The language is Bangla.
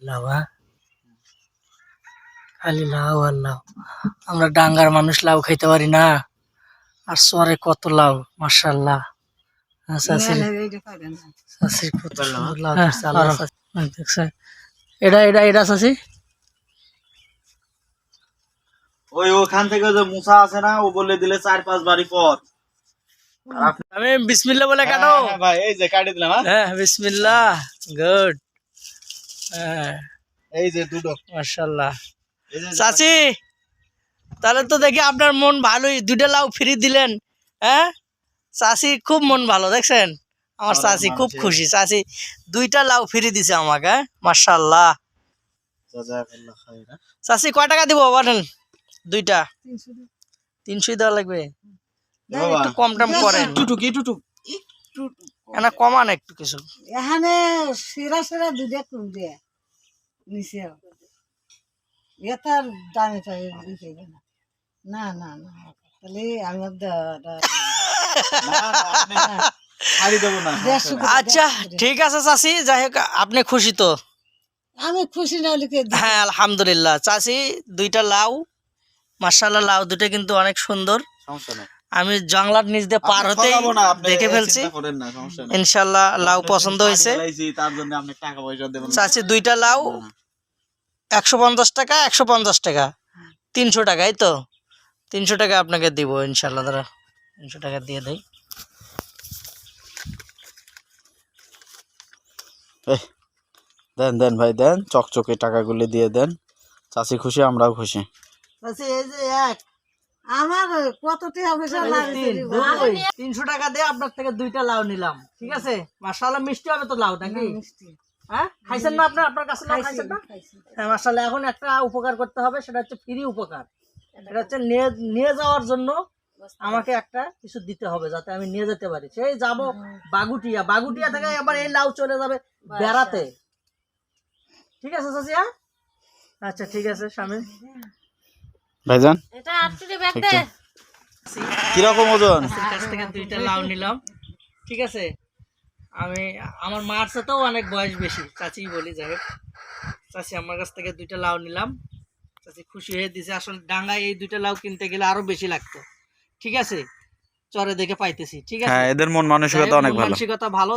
লাউ, হ্যাঁ? খালি লাউ আর লাউ। আমরা ডাঙ্গার মানুষ লাউ খাইতে পারি না, আর চরে কত লাউ, মাশাআল্লাহ। চাচির কত সুন্দর লাউ ধরছে, আল্লাহ দেখছে। এটা এটা এটা চাচি, ওই ওখান থেকে যে মুসা আছে না, ও বলে দিলে 4-5 বাড়ি পথ। আমি বিসমিল্লাহ বলে কাটো। হ্যাঁ ভাই, এই যে কাটি দিলাম। হ্যাঁ বিসমিল্লাহ, গুড। হ্যাঁ এই যে দুটো, মাশাআল্লাহ। এই যে চাচি, তাহলে তো দেখি আপনার মন ভালোই, দুইটা লাউ ফ্রি দিলেন। হ্যাঁ চাচি খুব মন ভালো, দেখছেন? আমার চাচি খুব খুশি, চাচি দুইটা লাউ ফ্রি দিছে আমাকে, মাশাআল্লাহ। জাযাকাল্লাহ খাইরা। চাচি কয় টাকা দিব বলেন? দুইটা 300 দেওয়া লাগবে। একটু কম টম করেন, না কমান একটু কিছু। এখানে সিরা সিরা দুধে কম দিয়ে নিচে এটার দামে চাই না। না না না, তাহলে আমার ছাড়ি দেবো না। আচ্ছা ঠিক আছে চাচি, যাই হোক আপনি খুশি তো? আমি খুশি না লিখে হ্যাঁ আলহামদুলিল্লাহ। চাচি দুইটা লাউ, মাশাআল্লাহ, লাউ দুটো কিন্তু অনেক সুন্দর। সমস্যা নাই, আমি জংলার নিচ দিয়ে পার হতে দেখে ফেলছি। ইনশাল্লাহ লাউ পছন্দ হয়েছে। তার জন্য আপনি টাকা পয়সা দেবেন। চাচি দুইটা লাউ 150 টাকা, 150 টাকা, 300 টাকা, এই তো 300 টাকা আপনাকে দিব ইনশাল্লাহ। দাঁড়া 300 টাকা দিয়ে দেই। দেন দেন ভাই দেন, চকচকে টাকাগুলি দিয়ে দেন। চাচি খুশি, আমরাও খুশি। এই যে এক আমার কত টাকা পয়সা লাগে 300 টাকা দিয়ে আপনার থেকে দুইটা লাউ নিলাম, ঠিক আছে? মাশাআল্লাহ মিষ্টি হবে তো লাউ নাকি? হ্যাঁ খাইছেন না আপনার? আপনার কাছে লাউ খাইছেন না? হ্যাঁ মাশাআল্লাহ। এখন একটা উপকার করতে হবে, সেটা হচ্ছে ফ্রি উপকার। এটা হচ্ছে নিয়ে যাওয়ার জন্য আমাকে একটা কিছু দিতে হবে, যাতে আমি নিয়ে যেতে পারি। সেই যাব বাগুটিয়া, বাগুটিয়া থেকে আবার এই লাউ চলে যাবে বেড়াতে। ঠিক আছে চাচিয়া? আচ্ছা ঠিক আছে স্বামী। ভাইজান এটা আপনি ব্যাগ দে। কিরকম ওজন? কাছ থেকে দুইটা লাউ নিলাম, ঠিক আছে? আমার মার সাথেও অনেক বয়স বেশি, চাচি বলি। যাই হোক চাচি আমার কাছ থেকে দুইটা লাউ নিলাম, চাচি খুশি হয়ে দিছে। আসলে ডাঙ্গায় এই দুইটা লাউ কিনতে গেলে আরো বেশি লাগতো, ঠিক আছে? চরে দেখে পাইতেছি, ঠিক আছে? হ্যাঁ, এদের মন মানসিকতা অনেক ভালো। মানসিকতা ভালো।